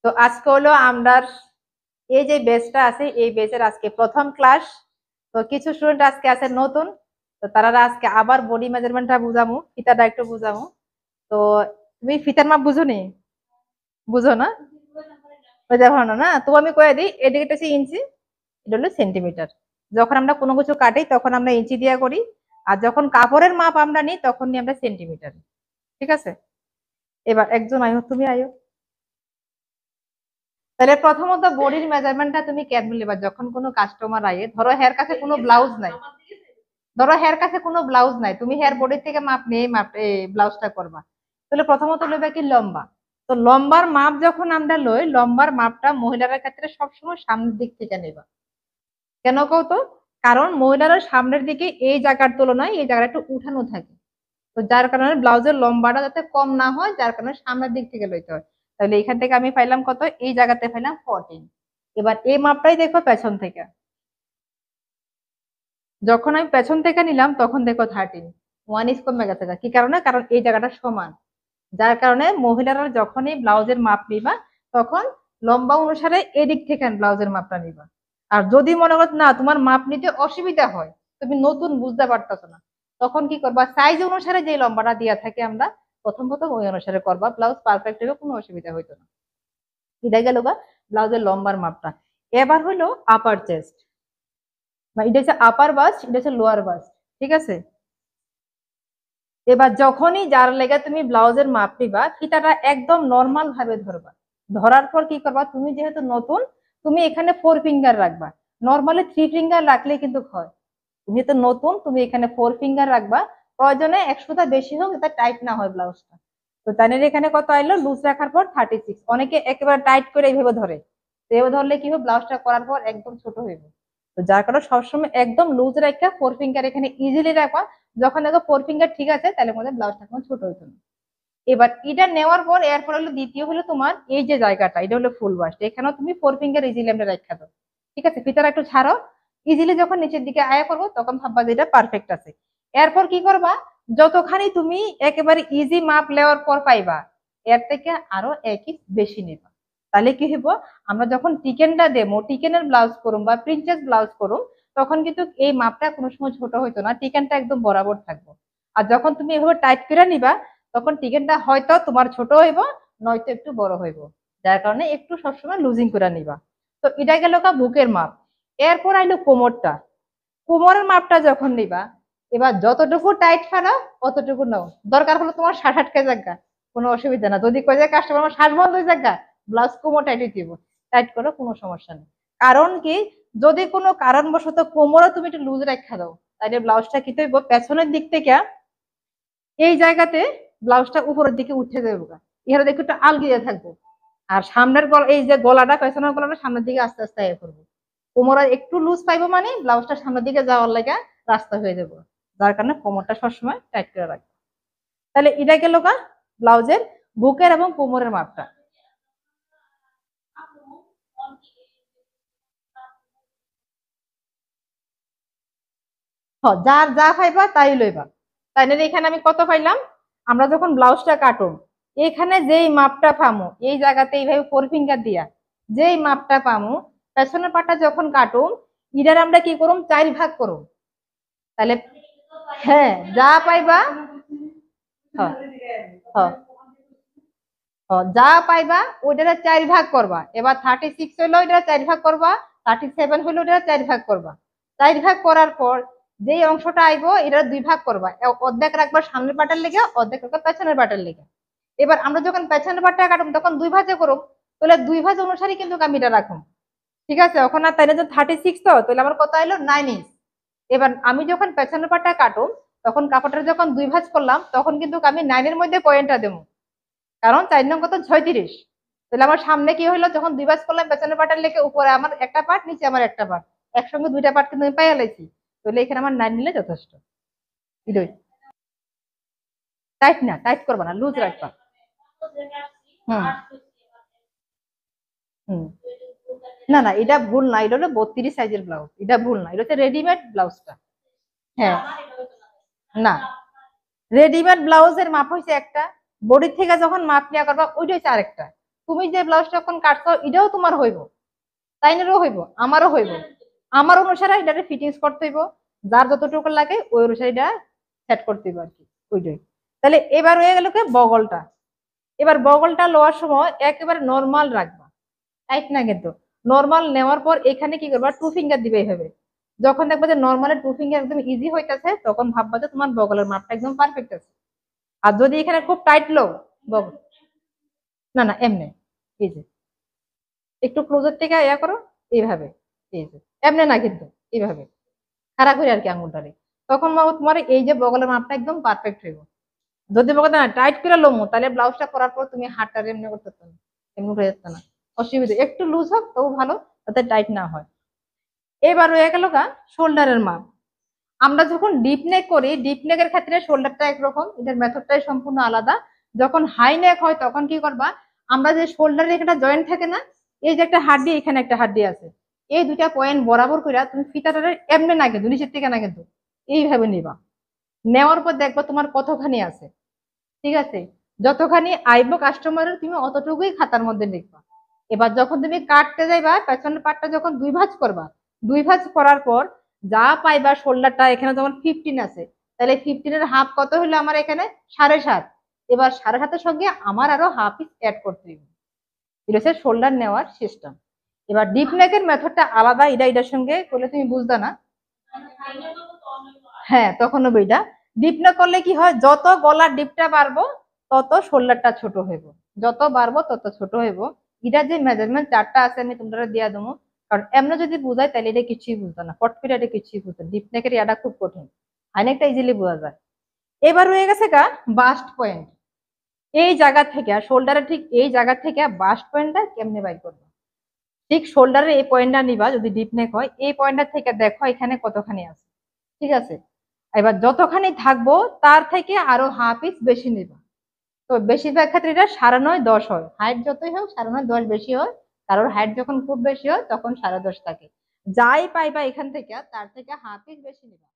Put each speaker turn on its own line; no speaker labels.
তো আজকে হলো আমরা এই যে বেচটা আছে এই বেচের আজকে প্রথম ক্লাস। তো কিছু স্টুডেন্ট আজকে আছে নতুন। তো তারা আজকে আবার বডি মেজারমেন্টটা বুঝামু, ফিতাটা একটু বুঝামু। তো তুমি ফিতার মাপ বুঝো নি? বুঝো না? ওই দেখো না, না তো আমি কয়ে দিই, এদিকে হচ্ছে ইঞ্চি, এটা হলো সেন্টিমিটার। যখন আমরা কোনো কিছু কাটি তখন আমরা ইঞ্চি দিয়া করি, আর যখন কাপড়ের মাপ আমরা নিই তখন নিই আমরা সেন্টিমিটার। ঠিক আছে? এবার একজন আয়ো, তুমি আয়ো। তাহলে প্রথমত বডির মেজারমেন্টটা তুমি কেমন নেবা? যখন কোনো কাস্টমার আয়ে, ধরো হেয়ার কাছে কোনো ব্লাউজ নাই, ধরো হেয়ার কাছে কোনো ব্লাউজ নাই, তুমি হেয়ার বডি থেকে মাপ নিয়ে মাপ ব্লাউজটা করবা। তাহলে প্রথমত লইবা কি লম্বা। তো লম্বার মাপ যখন আমরা লই, লম্বার মাপটা মহিলাদের ক্ষেত্রে সবসময় সামনের দিক থেকে নেবা। কেন কও তো? কারণ মহিলারা সামনের দিকে এই জায়গার তুলনায় এই জায়গাটা একটু উঠানো থাকে। তো যার কারণে ব্লাউজের লম্বাটা যাতে কম না হয়, যার কারণে সামনের দিক থেকে লইতে হয়। তাহলে এখান থেকে আমি পাইলাম কত, এই জায়গাতে পাইলাম 14। এবার এই মাপটাই দেখো পেছন থেকে, যখন আমি পেছন থেকে নিলাম তখন দেখো 13। 1 ইঞ্চ কমে গেছে। কি কারণে? কারণ এই জায়গাটা সমান। যার কারণে মহিলারা যখনই ব্লাউজের মাপ নিবা তখন লম্বা অনুসারে এদিক থেকে ব্লাউজের মাপটা নিবা। আর যদি মনে করো না তোমার মাপ নিতে অসুবিধা হয়, তুমি নতুন বুঝতে পারতেছো না, তখন কি করবা, সাইজ অনুসারে যে লম্বাটা দিয়া থাকে আমরা প্রথম প্রথম ওই অনুসারে করবা, ব্লাউজ পারফেক্ট হবে, কোনো অসুবিধা হইতো না। এটা গেল গা ব্লাউজের লম্বার মাপটা। এবার হলো আপার চেস্ট, এটা হচ্ছে আপার বাস্ট, এটা হচ্ছে লোয়ার বাস্ট। ঠিক আছে? এবার যখনই যার লেগে তুমি ব্লাউজের মাপ নিবা, ফিতাটা একদম নর্মাল ভাবে ধরবা। ধরার পর কি করবা, তুমি যেহেতু নতুন, তুমি এখানে 4 ফিঙ্গার রাখবা। নর্মালি 3 ফিঙ্গার রাখলে কিন্তু হয়। তুমি তো নতুন, তুমি এখানে 4 ফিঙ্গার রাখবা। প্রয়োজনে 100টা বেশি হোক, এটা টাইট না হয় ব্লাউজটা। তো তাদের এখানে কত আইলো, লুজ রাখার পর 36। অনেকে একেবারে টাইট করে এইভাবে ধরে, তো এভাবে ধরলে কি হবে, ব্লাউজটা করার পর একদম ছোট হয়ে যাবে। তো যার কারণে সবসময় একদম লুজ রাখা 4 ফিঙ্গার এখানে ইজিলি রাখবা। যখন দেখো 4 ফিঙ্গার ঠিক আছে, তাহলে মধ্যে ব্লাউজটা কোনো ছোট হইতো না। এবার এটা নেওয়ার পর এরপর হলো দ্বিতীয় হলো তোমার এই যে জায়গাটা, এটা হলো ফুল বাস্ট, এখানেও তুমি 4 ফিঙ্গার ইজিলি আমরা রাখা দাও। ঠিক আছে? ফিতাটা একটু ছাড়ো, ইজিলি যখন নিচের দিকে আয়া করবো তখন ভাববা যে এটা পারফেক্ট আছে। এরপর কি করবা, যতখানি তুমি একেবারে ইজি মাপ নেওয়ার পর পাইবা, এর থেকে আরো 1 ইঞ্চ বেশি নেবা। তাহলে কি হইব, আমরা যখন টিকেনটা দেবো, টিকেনের ব্লাউজ করুম বা প্রিন্সেস ব্লাউজ করুম, তখন কিন্তু এই মাপটা কোনো সময় ছোট হইতো না, টিকেনটা একদম বরাবর থাকবো। আর যখন তুমি এভাবে টাইট করে নিবা, তখন টিকেনটা হয়তো তোমার ছোট হইব, নয়তো একটু বড় হইব। যার কারণে একটু সবসময় লুজিং করে নিবা। তো এটা গেল কা বুকের মাপ। এরপর আইলো কোমরটা। কোমরের মাপটা যখন নিবা, এবার যতটুকু টাইট ফাড়াও অতটুকু নাও। দরকার হলো তোমার 60 আটকে জায়গা, কোনো অসুবিধা না। যদি কয়ে যায় কাস্টমার আমার 60 বন্ধ হয়ে জায়গা, ব্লাউজ কোমর টাইট দিব, টাইট করো, কোনো সমস্যা নেই। কারণ কি, যদি কোনো কারণবশত কোমরও তুমি একটু লুজ রাখা দাও, তাহলে ব্লাউজটা কি হইব, পেছনের দিক থেকে এই জায়গাতে ব্লাউজটা উপরের দিকে উঠে যাবে, ইহারা দেখো একটু আলগিয়ে থাকবো। আর সামনের গলা, এই যে গলাটা, পেছনের গলাটা সামনের দিকে আস্তে আস্তে এ করবো। কোমরে একটু লুজ পাইবো মানে ব্লাউজটা সামনের দিকে যাওয়ার লাগা রাস্তা হয়ে যাবো। যার কারণে কোমরটা সবসময় টাইট করে রাখবো। তাহলে এটা গেল গা ব্লাউজের বুকের এবং কোমরের মাপটা। যার যা পাইবা তাই লইবা। তাই না? এখানে আমি কত পাইলাম, আমরা যখন ব্লাউজটা কাটুম, এখানে যেই মাপটা পামু, এই জায়গাতে এইভাবে 4 ফিঙ্গার দিয়া যেই মাপটা পামু, পেছনের পাটটা যখন কাটুম, ইটার আমরা কি করুম, 4 ভাগ করুম। তাহলে হ্যাঁ, যা পাইবা, হ্যাঁ, হ্যাঁ, যা পাইবা ওইটা 4 ভাগ করবা। এবার 36 হইলো, ওইটা 4 ভাগ করবা। 37 হইলো, ওইটা 4 ভাগ করবা। 4 ভাগ করার পর যেই অংশটা আইবো এটা 2 ভাগ করবা। অর্ধেক রাখবা সামনের পাটার লেগে, অর্ধেক রাখবা পেছনের পাটার লেগে। এবার আমরা যখন পেছনের পাটটা কাটুম তখন 2 ভাজে করুম। তাহলে 2 ভাজ অনুসারে কিন্তু আমি এটা রাখুম। ঠিক আছে? ওখানে তাই না, 36, তো তাহলে আমার কত আইলো, 9 ইঞ্চ। এবার আমি যখন পেছনের পাটটা কাটুম, তখন কাপড়টা যখন 2 ভাজ করলাম, তখন কিন্তু আমি 9-এর মধ্যে পয়েন্টটা দেবো। কারণ 4 নং কত, 36। তাহলে আমার সামনে কি হলো, যখন 2 ভাজ করলাম পেছনের পাটের লেগে, উপরে আমার একটা পার্ট, নিচে আমার একটা পার্ট, একসঙ্গে 2টা পার্ট কিন্তু আমি পাইয়া লাইছি। তাহলে এখানে আমার 9 নিলে যথেষ্ট। এটাই। টাইট না, টাইট করবা না, লুজ রাখবা। হুম, হুম। না না, এটা ভুল না, এটা হলো 32 সাইজের ব্লাউজ, এটা ভুল না, এটা হচ্ছে রেডিমেড ব্লাউজটা। হ্যাঁ, না, রেডিমেড ব্লাউজের মাপ হয়েছে একটা, বডির থেকে যখন মাপ নেওয়া করবা ওইটা হচ্ছে আরেকটা। তুমি যে ব্লাউজটা এখন কাটছো এটাও তোমার হইব, তাইনেরও হইব, আমারও হইব। আমার অনুসারে এটাকে ফিটিংস করতে হইব, যার যতটুকু লাগে ওই অনুসারে এটা সেট করতে হইব আর কি, ওইটাই। তাহলে এবার হয়ে গেল কি বগলটা। এবার বগলটা লওয়ার সময় একেবারে নর্মাল রাখবা, টাইট না কিন্তু। নর্মাল নেওয়ার পর এখানে কি করবা, টু ফিঙ্গার দিবে এইভাবে। যখন দেখবা যে নর্মালে টু ফিঙ্গার একদম ইজি হইতাছে, তখন ভাববা যে তোমার বগলের মাপটা একদম পারফেক্ট আছে। আর যদি এখানে খুব টাইট লো বগল, না না এমনি, এই যে একটু ক্লোজের থেকে ইয়া করো, এইভাবে, এই যে এমনি না কিন্তু, এইভাবে খাড়া করে আর কি আঙুলটারে। তখন তোমার এই যে বগলের মাপটা একদম পারফেক্ট হইব। যদি বলতে না টাইট করে লোমো, তাহলে ব্লাউজটা করার পর তুমি হাতটা এমনি করতে পারতো না, এমনি হয়ে যেত না। অসুবিধা, একটু লুজ হোক তবু ভালো, যাতে টাইট না হয়। এবার হয়ে গেল গা শোল্ডারের মাপ। আমরা যখন ডিপ নেক করি, ডিপ নেকের ক্ষেত্রে শোল্ডারটা একরকম, এটার মেথডটাই সম্পূর্ণ আলাদা। যখন হাই নেক হয় তখন কি করবা, আমরা যে শোল্ডারের একটা জয়েন্ট থাকে না, এই যে একটা হাড্ডি, এখানে একটা হাড্ডি আছে, এই দুইটা পয়েন্ট বরাবর করে তুমি ফিতাটারে এমনি না কিন্তু, নিচের থেকে না কিন্তু, এইভাবে নিবা। নেওয়ার পর দেখবো তোমার কতখানি আছে, ঠিক আছে? যতখানি আইবো কাস্টমারের তুমি অতটুকুই খাতার মধ্যে লিখবা। এবার যখন তুমি কাটতে যাইবা, পেছনের পাটটা যখন দুই ভাঁজ করবা, দুই ভাঁজ করার পর যা পাইবা, শোল্ডারটা এখানে যেমন 15 আছে, তাহলে 15-এর হাফ কত হলো আমার এখানে 7.5। এবার 7.5-এর সঙ্গে আমার আরো হাফ ইঞ্চ অ্যাড করতে হবে। এটা হচ্ছে শোল্ডার নেওয়ার সিস্টেম। এবার ডিপ নেকের মেথডটা আলাদা, এটা এটার সঙ্গে করলে তুমি বুঝবা না। হ্যাঁ, তখন বইটা ডিপ না করলে কি হয়, যত গলার ডিপটা বাড়বো তত শোল্ডারটা ছোট হইব, যত বাড়বো তত ছোট হইব। এটা যে মেজারমেন্ট চারটা আছে আমি তোমরা দিয়া দেবো, কারণ এমন যদি বুঝাই তাহলে এটা কিছুই বুঝতো না, ফট করে এটা কিছুই বুঝতো। ডিপ নেকের এটা খুব কঠিন, হাইনেকটা ইজিলি বোঝা যায়। এবার হয়ে গেছে গা বাস্ট পয়েন্ট। এই জায়গা থেকে শোল্ডারের ঠিক এই জায়গা থেকে বাস্ট পয়েন্টটা কেমনে বাইর করবো। ঠিক শোল্ডারের এই পয়েন্টটা নিবা, যদি ডিপ নেক হয় এই পয়েন্টটা থেকে দেখো এখানে কতখানি আছে, ঠিক আছে? এবার যতখানি থাকবো তার থেকে আরো হাফ ইঞ্চ বেশি নিবা। তো বেশিরভাগ ক্ষেত্রে এটা 9.5-10 হয়, হাইট যতই হোক 9.5-10 বেশি হয়। কারোর হাইট যখন খুব বেশি হয় তখন 10.5 থাকে। যাই পাইবা এখান থেকে তার থেকে হাফ ইঞ্চ বেশি নিবা।